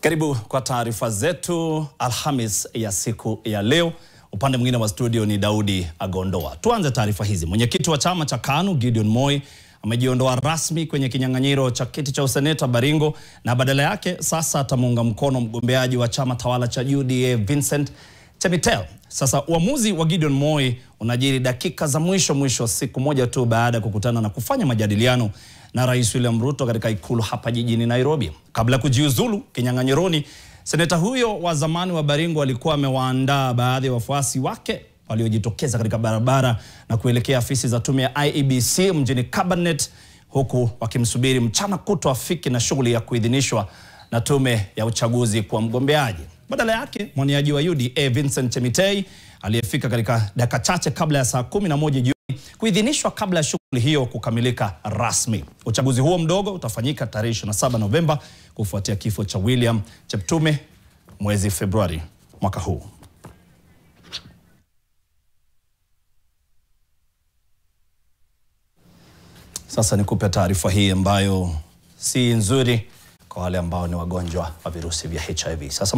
Karibu kwa taarifa zetu Alhamis ya siku ya leo. Upande mwingine wa studio ni Daudi Agondoa. Tuanze taarifa hizi. Mwenyekiti wa chama cha KANU Gideon Moi amejiondoa rasmi kwenye kinyang'anyiro cha kiti cha useneta Baringo na badala yake sasa atamuunga mkono mgombeaji wa chama tawala cha UDA Vincent Chemitel. Sasa uamuzi wa Gideon Moi unajiri dakika za mwisho siku moja tu baada ya kukutana na kufanya majadiliano na Rais William Ruto katika ikulu hapa jijini Nairobi. Kabla ya kujiuzulu kinyang'anyironi, seneta huyo wa zamani wa Baringo alikuwa amewaandaa baadhi ya wafuasi wake waliojitokeza katika barabara na kuelekea afisi za tume ya IEBC mjini Cabinet, huku wakimsubiri mchana kutwa afiki na shughuli ya kuidhinishwa na tume ya uchaguzi kwa mgombeaji. Badala yake, mwaniaji wa UDA Vincent Chemitel aliyefika katika dakika chache kabla ya saa 11 jioni kuidhinishwa kabla ya shughuli hiyo kukamilika rasmi. Uchaguzi huo mdogo utafanyika tarehe 27 Novemba kufuatia kifo cha William Cheptume mwezi Februari mwaka huu. Sasa nikupe taarifa hii ambayo si nzuri kwa wale ambao ni wagonjwa wa virusi vya HIV. Sasa